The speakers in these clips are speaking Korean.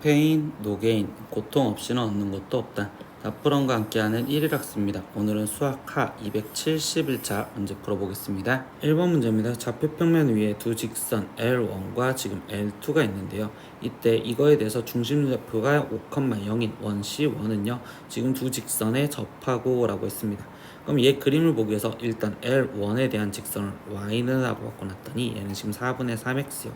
노페인, 노게인, 고통 없이는 얻는 것도 없다. 다프런과 함께하는 1일학습니다. 오늘은 수학하 271차 문제 풀어보겠습니다. 1번 문제입니다. 좌표평면 위에 두 직선 L1과 지금 L2가 있는데요. 이때 이거에 대해서 중심좌표가 5,0인 원 C1은요. 지금 두 직선에 접하고 라고 했습니다. 그럼 얘 그림을 보기 위해서 일단 L1에 대한 직선을 Y는 하고 바꿔놨더니 얘는 지금 4분의 3X요.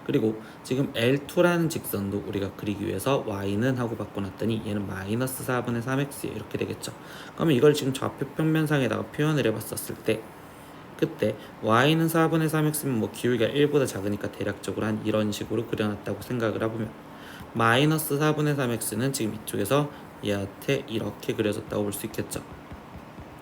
그리고 지금 L2라는 직선도 우리가 그리기 위해서 Y는 하고 바꿔놨더니 얘는 마이너스 4분의 3X 이렇게 되겠죠. 그러면 이걸 지금 좌표평면상에다가 표현을 해봤었을 때 그때 Y는 4분의 3X면 뭐 기울기가 1보다 작으니까 대략적으로 한 이런 식으로 그려놨다고 생각을 해보면 마이너스 4분의 3X는 지금 이쪽에서 얘한테 이렇게 그려졌다고 볼 수 있겠죠.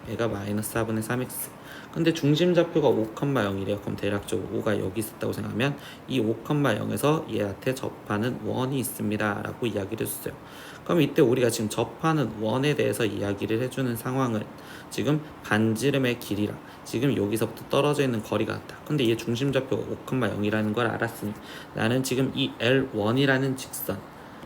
얘가 마이너스 4분의 3x. 근데 중심좌표가 5,0이래요. 그럼 대략적으로 5가 여기 있었다고 생각하면 이 5,0에서 얘한테 접하는 원이 있습니다 라고 이야기를 해줬어요. 그럼 이때 우리가 지금 접하는 원에 대해서 이야기를 해주는 상황은 지금 반지름의 길이랑 지금 여기서부터 떨어져 있는 거리가 같다. 근데 얘 중심좌표가 5,0이라는 걸 알았으니 나는 지금 이 L1이라는 직선,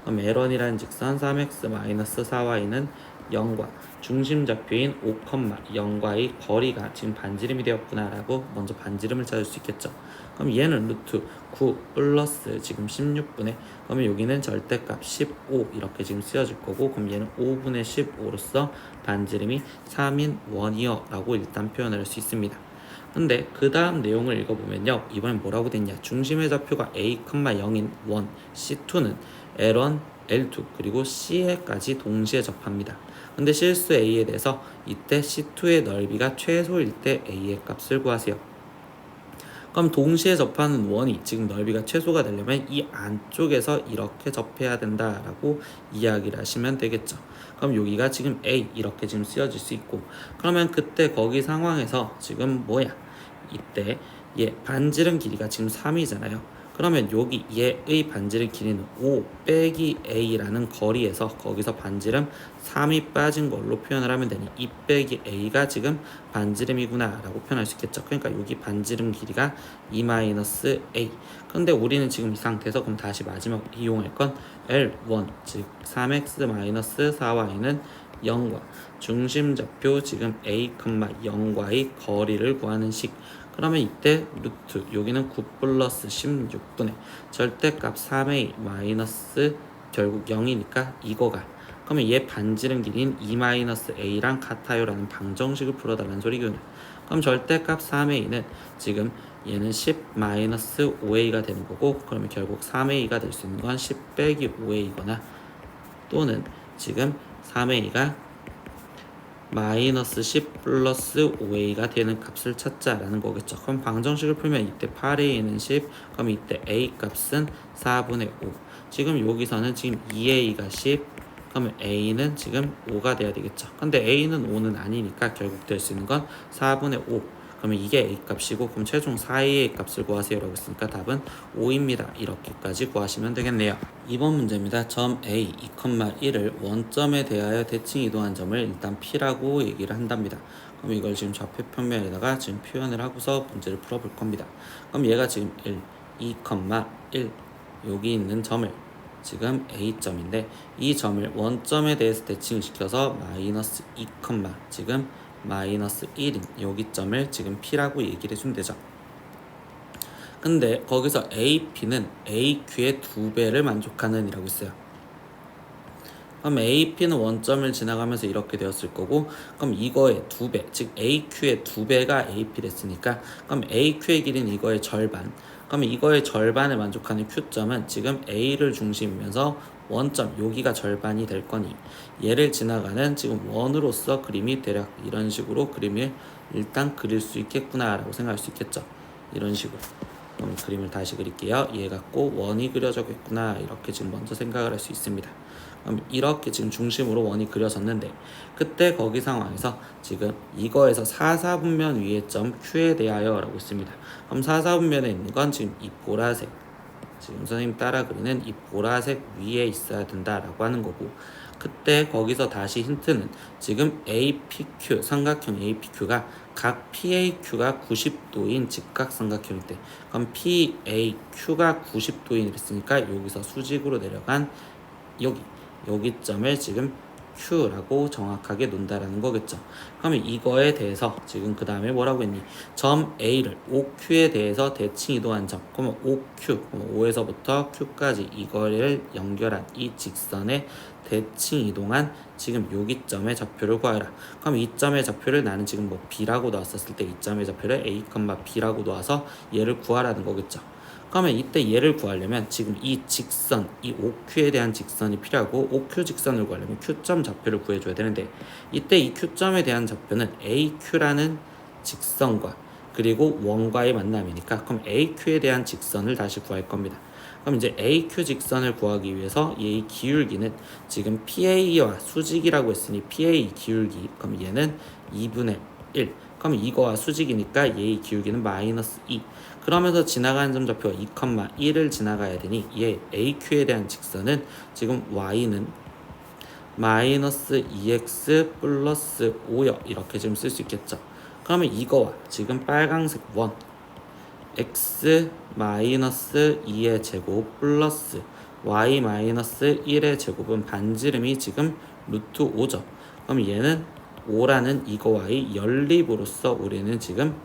그럼 L1이라는 직선 3x-4y는 0과 중심좌표인 5,0과의 거리가 지금 반지름이 되었구나 라고 먼저 반지름을 찾을 수 있겠죠. 그럼 얘는 루트 9 플러스 지금 16분의, 그러면 여기는 절대값 15 이렇게 지금 쓰여질 거고, 그럼 얘는 5분의 15로서 반지름이 3인 원이요 라고 일단 표현을 할 수 있습니다. 근데 그 다음 내용을 읽어보면요, 이번엔 뭐라고 됐냐, 중심의 좌표가 a,0인 원 C2는 L1, L2 그리고 C에까지 동시에 접합니다. 근데 실수 A에 대해서 이때 C2의 넓이가 최소일 때 A의 값을 구하세요. 그럼 동시에 접하는 원이 지금 넓이가 최소가 되려면 이 안쪽에서 이렇게 접해야 된다라고 이야기를 하시면 되겠죠. 그럼 여기가 지금 A 이렇게 지금 쓰여질 수 있고, 그러면 그때 거기 상황에서 지금 뭐야? 이때 얘 반지름 길이가 지금 3이잖아요. 그러면 여기 얘의 반지름 길이는 5 빼기 A라는 거리에서 거기서 반지름 3이 빠진 걸로 표현을 하면 되니 2 빼기 A가 지금 반지름이구나 라고 표현할 수 있겠죠. 그러니까 여기 반지름 길이가 2-A. 근데 우리는 지금 이 상태에서 그럼 다시 마지막 이용할 건 L1 즉 3x-4y는 0과 중심좌표 지금 a,0과의 거리를 구하는 식. 그러면 이때 루트 여기는 9 플러스 16분의 절대값 3a 마이너스 결국 0이니까 이거가, 그러면 얘 반지름 길이는 2-a랑 같아요 라는 방정식을 풀어달라는 소리군요. 그럼 절대값 3a는 지금 얘는 10-5a가 되는 거고, 그러면 결국 3a가 될 수 있는 건 10 빼기 5a거나 또는 지금 3a가 마이너스 10 플러스 5a가 되는 값을 찾자라는 거겠죠. 그럼 방정식을 풀면 이때 8a는 10, 그럼 이때 a 값은 4분의 5. 지금 여기서는 지금 2a가 10, 그러면 a는 지금 5가 돼야 되겠죠. 근데 a는 5는 아니니까 결국 될 수 있는 건 4분의 5. 그러면 이게 a 값이고, 그럼 최종 4a의 값을 구하세요 라고 했으니까 답은 5입니다. 이렇게까지 구하시면 되겠네요. 2번 문제입니다. 점 A 2,1을 원점에 대하여 대칭 이동한 점을 일단 P라고 얘기를 한답니다. 그럼 이걸 지금 좌표평면에다가 지금 표현을 하고서 문제를 풀어볼 겁니다. 그럼 얘가 지금 1, 2,1 여기 있는 점을 지금 A점인데 이 점을 원점에 대해서 대칭을 시켜서 마이너스 2, 지금 마이너스 1인 여기 점을 지금 P라고 얘기를 해주면 되죠. 근데 거기서 AP는 AQ의 2배를 만족하는 이라고 있어요. 그럼 AP는 원점을 지나가면서 이렇게 되었을 거고, 그럼 이거의 2배, 즉 AQ의 2배가 AP 됐으니까 그럼 AQ의 길이는 이거의 절반, 그러면 이거의 절반을 만족하는 Q점은 지금 A를 중심이면서 원점 여기가 절반이 될 거니 얘를 지나가는 지금 원으로서 그림이 대략 이런 식으로 그림을 일단 그릴 수 있겠구나 라고 생각할 수 있겠죠. 이런 식으로. 그럼 그림을 다시 그릴게요. 얘 갖고 원이 그려졌겠구나 이렇게 지금 먼저 생각을 할 수 있습니다. 그럼 이렇게 지금 중심으로 원이 그려졌는데 그때 거기 상황에서 지금 이거에서 4,4분면 위의 점 Q에 대하여 라고 있습니다. 그럼 4,4분면에 있는 건 지금 이 보라색, 지금 선생님 따라 그리는 이 보라색 위에 있어야 된다라고 하는 거고, 그때 거기서 다시 힌트는 지금 APQ 삼각형 APQ가 각 PAQ가 90도인 직각삼각형일 때, 그럼 PAQ가 90도인 이랬으니까 여기서 수직으로 내려간 여기 점을 지금 Q라고 정확하게 놓는다라는 거겠죠. 그러면 이거에 대해서 지금 그 다음에 뭐라고 했니? 점 A를 OQ에 대해서 대칭 이동한 점. 그러면 OQ, O에서부터 Q까지 이거를 연결한 이 직선의 대칭 이동한 지금 여기 점의 좌표를 구하라. 그럼 이 점의 좌표를 나는 지금 뭐 B라고 놨었을 때 이 점의 좌표를 A, B라고 놔서 얘를 구하라는 거겠죠. 그러면 이때 얘를 구하려면 지금 이 직선, 이 OQ에 대한 직선이 필요하고 OQ 직선을 구하려면 Q점 좌표를 구해줘야 되는데 이때 이 Q점에 대한 좌표는 AQ라는 직선과 그리고 원과의 만남이니까 그럼 AQ에 대한 직선을 다시 구할 겁니다. 그럼 이제 AQ 직선을 구하기 위해서 얘의 기울기는 지금 PA와 수직이라고 했으니 PA 기울기 그럼 얘는 2분의 1 그럼 이거와 수직이니까 얘의 기울기는 마이너스 2 그러면서 지나가는 점 좌표가 2,1을 지나가야 되니 얘 AQ에 대한 직선은 지금 Y는 마이너스 2x 플러스 5요 이렇게 지금 쓸 수 있겠죠. 그러면 이거와 지금 빨강색 원 x 마이너스 2의 제곱 플러스 y 마이너스 1의 제곱은 반지름이 지금 루트 5죠. 그럼 얘는 5라는 이거와의 연립으로서 우리는 지금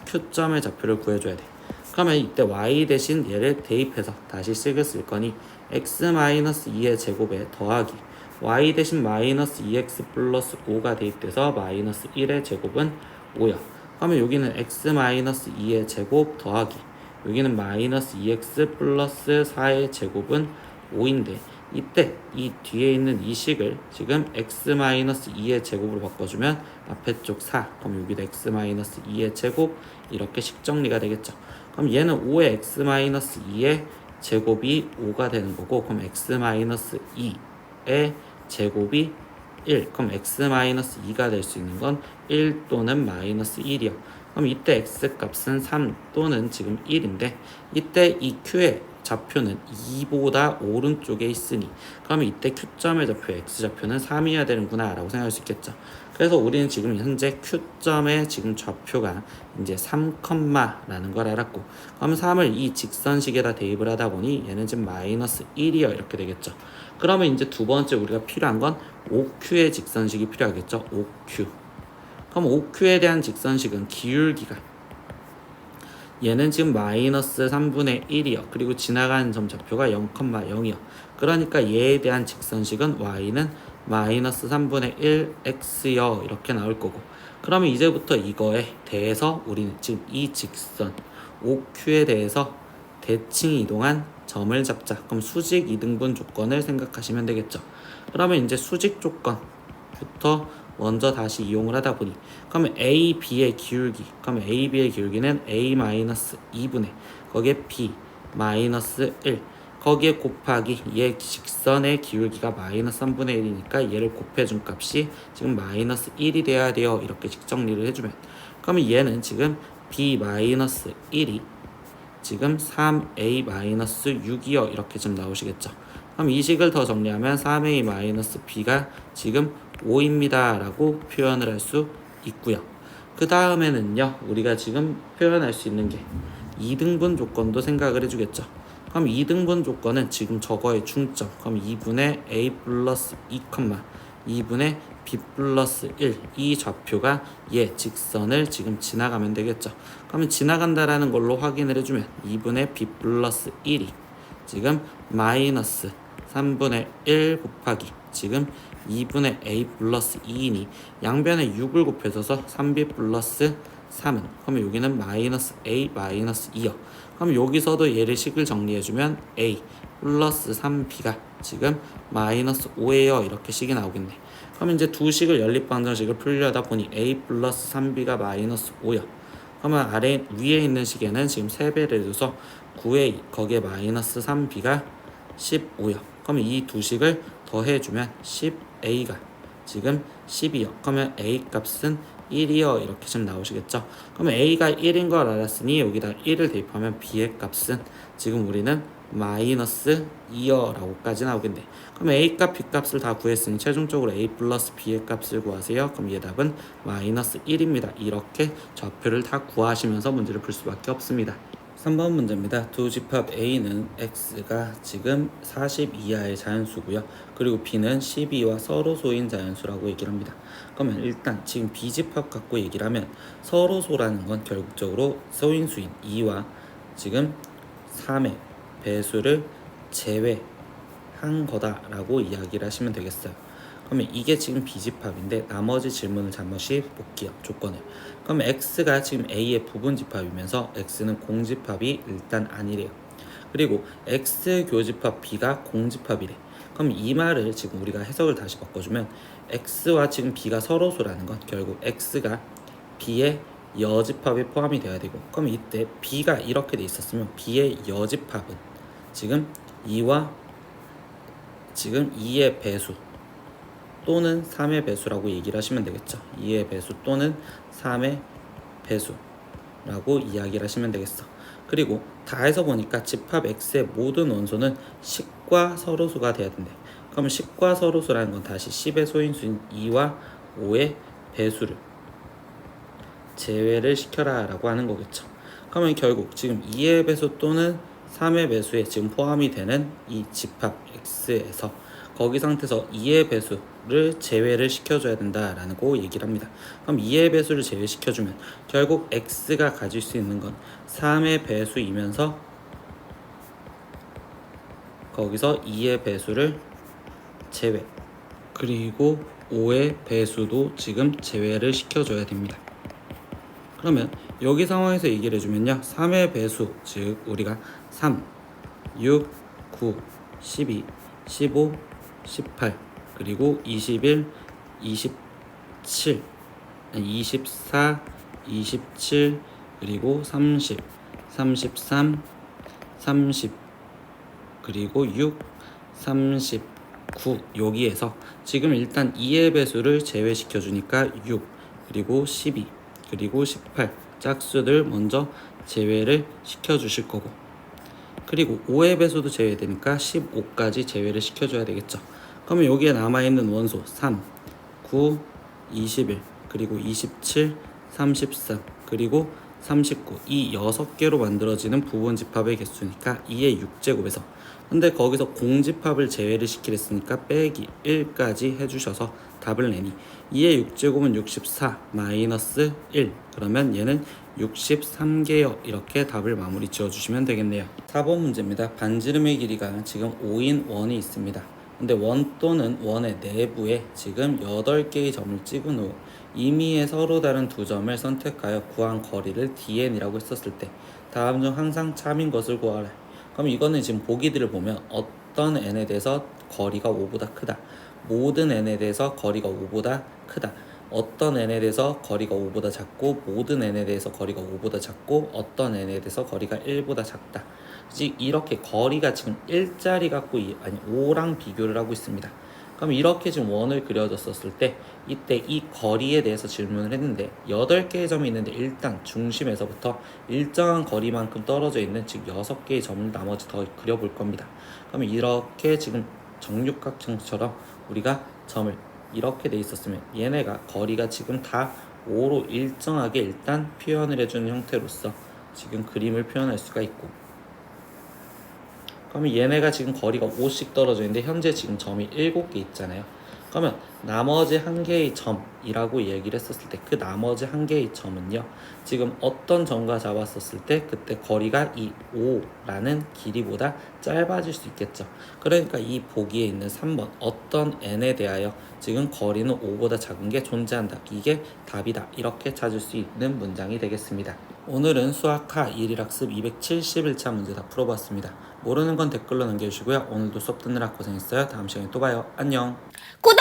Q점의 좌표를 구해줘야 돼. 그러면 이때 y 대신 얘를 대입해서 다시 식을 쓸 거니 x-2의 제곱에 더하기 y 대신 마이너스 2x 플러스 5가 대입돼서 마이너스 1의 제곱은 5야. 그러면 여기는 x-2의 제곱 더하기 여기는 마이너스 2x 플러스 4의 제곱은 5인데 이때 이 뒤에 있는 이 식을 지금 x-2의 제곱으로 바꿔주면 앞에 쪽 4 그럼 여기도 x-2의 제곱 이렇게 식 정리가 되겠죠. 그럼 얘는 5의 x-2의 제곱이 5가 되는 거고 그럼 x-2의 제곱이 1 그럼 x-2가 될 수 있는 건 1 또는 마이너스 1이요. 그럼 이때 x 값은 3 또는 지금 1인데 이때 이 Q의 좌표는 2보다 오른쪽에 있으니 그러면 이때 Q점의 좌표 X좌표는 3이어야 되는구나 라고 생각할 수 있겠죠. 그래서 우리는 지금 현재 Q점의 지금 좌표가 이제 3,라는 걸 알았고 그러면 3을 이 직선식에다 대입을 하다 보니 얘는 지금 마이너스 1이요 이렇게 되겠죠. 그러면 이제 두 번째 우리가 필요한 건 OQ의 직선식이 필요하겠죠. OQ. 그럼 OQ에 대한 직선식은 기울기가 얘는 지금 마이너스 3분의 1이요. 그리고 지나가는 점 좌표가 0,0이요. 그러니까 얘에 대한 직선식은 y는 마이너스 3분의 1 x요. 이렇게 나올 거고 그러면 이제부터 이거에 대해서 우리는 지금 이 직선 OQ에 대해서 대칭 이동한 점을 잡자. 그럼 수직 2등분 조건을 생각하시면 되겠죠. 그러면 이제 수직 조건부터 먼저 다시 이용을 하다 보니 그러면 A, B의 기울기 그러면 A, B의 기울기는 A-2분의 거기에 B 마이너스 1 거기에 곱하기 얘 직선의 기울기가 마이너스 3분의 1이니까 얘를 곱해준 값이 지금 마이너스 1이 돼야 돼요. 이렇게 식 정리를 해주면 그러면 얘는 지금 B 마이너스 1이 지금 3A 마이너스 6이요. 이렇게 좀 나오시겠죠. 그럼 이 식을 더 정리하면 3A 마이너스 B가 지금 5입니다 라고 표현을 할 수 있고요. 그 다음에는요 우리가 지금 표현할 수 있는 게 2등분 조건도 생각을 해주겠죠. 그럼 2등분 조건은 지금 저거의 중점 그럼 2분의 A 플러스 2, 2분의 B 플러스 1 이 좌표가 얘 직선을 지금 지나가면 되겠죠. 그러면 지나간다라는 걸로 확인을 해주면 2분의 B 플러스 1이 지금 마이너스 3분의 1 곱하기 지금 2분의 A 플러스 2이니 양변에 6을 곱해줘서 3B 플러스 3은 그러면 여기는 마이너스 A 마이너스 2요. 그럼 여기서도 얘를 식을 정리해주면 A 플러스 3B가 지금 마이너스 5예요. 이렇게 식이 나오겠네. 그럼 이제 두 식을 연립방정식을 풀려다 보니 A 플러스 3B가 마이너스 5요. 그러면 위에 있는 식에는 지금 3배를 해줘서 9A 거기에 마이너스 3B가 15요. 그러면 이 두 식을 더해주면 10A가 지금 12요. 그러면 A 값은 1이요. 이렇게 지금 나오시겠죠. 그러면 A가 1인 걸 알았으니 여기다 1을 대입하면 B의 값은 지금 우리는 마이너스 2요 라고까지 나오겠네. 그럼 A 값, B 값을 다 구했으니 최종적으로 A 플러스 B의 값을 구하세요. 그럼 얘 답은 마이너스 1입니다. 이렇게 좌표를 다 구하시면서 문제를 풀 수밖에 없습니다. 3번 문제입니다. 두 집합 A는 X가 지금 40 이하의 자연수고요. 그리고 B는 12와 서로소인 자연수라고 얘기를 합니다. 그러면 일단 지금 B집합 갖고 얘기를 하면 서로소라는 건 결국적으로 소인수인 2와 지금 3의 배수를 제외한 거다라고 이야기를 하시면 되겠어요. 그러면 이게 지금 B집합인데 나머지 질문을 잠시 볼게요. 조건을. 그럼 X가 지금 A의 부분집합이면서 X는 공집합이 일단 아니래요. 그리고 X 교집합 B가 공집합이래. 그럼 이 말을 지금 우리가 해석을 다시 바꿔주면 X와 지금 B가 서로소라는 건 결국 X가 B의 여집합에 포함이 되어야 되고, 그럼 이때 B가 이렇게 돼 있었으면 B의 여집합은 지금 2와 지금 2의 배수 또는 3의 배수라고 얘기를 하시면 되겠죠. 2의 배수 또는 3의 배수라고 이야기를 하시면 되겠어. 그리고 다 해서 보니까 집합 X의 모든 원소는 10과 서로수가 돼야 된대. 그러면 10과 서로수라는 건 다시 10의 소인수인 2와 5의 배수를 제외를 시켜라 라고 하는 거겠죠. 그러면 결국 지금 2의 배수 또는 3의 배수에 지금 포함이 되는 이 집합 X에서 거기 상태에서 2의 배수를 제외를 시켜줘야 된다라고 얘기를 합니다. 그럼 2의 배수를 제외시켜주면 결국 X가 가질 수 있는 건 3의 배수이면서 거기서 2의 배수를 제외, 그리고 5의 배수도 지금 제외를 시켜줘야 됩니다. 그러면 여기 상황에서 얘기를 해주면요, 3의 배수, 즉 우리가 3, 6, 9, 12, 15, 18, 그리고 21, 27, 24, 27, 그리고 30, 33, 30, 그리고 6, 39, 여기에서 지금 일단 2의 배수를 제외시켜 주니까 6, 그리고 12, 그리고 18 짝수들 먼저 제외를 시켜 주실 거고, 그리고 5의 배수도 제외되니까 15까지 제외를 시켜줘야 되겠죠. 그러면 여기에 남아있는 원소 3, 9, 21, 그리고 27, 33, 그리고 39, 이 6개로 만들어지는 부분집합의 개수니까 2의 6제곱에서, 근데 거기서 공집합을 제외를 시키랬으니까 빼기 1까지 해주셔서 답을 내니 2의 6제곱은 64 마이너스 1, 그러면 얘는 63개요. 이렇게 답을 마무리 지어주시면 되겠네요. 4번 문제입니다. 반지름의 길이가 지금 5인 원이 있습니다. 근데 원 또는 원의 내부에 지금 8개의 점을 찍은 후 임의의 서로 다른 두 점을 선택하여 구한 거리를 dn이라고 했었을 때 다음 중 항상 참인 것을 구하라. 그럼 이거는 지금 보기들을 보면 어떤 n에 대해서 거리가 5보다 크다, 모든 n에 대해서 거리가 5보다 크다, 어떤 n에 대해서 거리가 5보다 작고 모든 n에 대해서 거리가 5보다 작고 어떤 n에 대해서 거리가 1보다 작다. 이렇게 거리가 지금 1짜리 갖고 5랑 비교를 하고 있습니다. 그럼 이렇게 지금 원을 그려줬었을 때 이때 이 거리에 대해서 질문을 했는데 8개의 점이 있는데 일단 중심에서부터 일정한 거리만큼 떨어져 있는 즉 6개의 점을 나머지 더 그려볼 겁니다. 그러면 이렇게 지금 정육각형처럼 우리가 점을 이렇게 돼 있었으면 얘네가 거리가 지금 다 5로 일정하게 일단 표현을 해주는 형태로서 지금 그림을 표현할 수가 있고, 그러면 얘네가 지금 거리가 5씩 떨어져 있는데 현재 지금 점이 7개 있잖아요. 그러면 나머지 한 개의 점이라고 얘기를 했었을 때 그 나머지 한 개의 점은요, 지금 어떤 점과 잡았었을 때 그때 거리가 이 5라는 길이보다 짧아질 수 있겠죠. 그러니까 이 보기에 있는 3번 어떤 n에 대하여 지금 거리는 5보다 작은 게 존재한다, 이게 답이다, 이렇게 찾을 수 있는 문장이 되겠습니다. 오늘은 수학하 1일학습 271차 문제 다 풀어봤습니다. 모르는 건 댓글로 남겨주시고요. 오늘도 수업 듣느라 고생했어요. 다음 시간에 또 봐요. 안녕. 구독!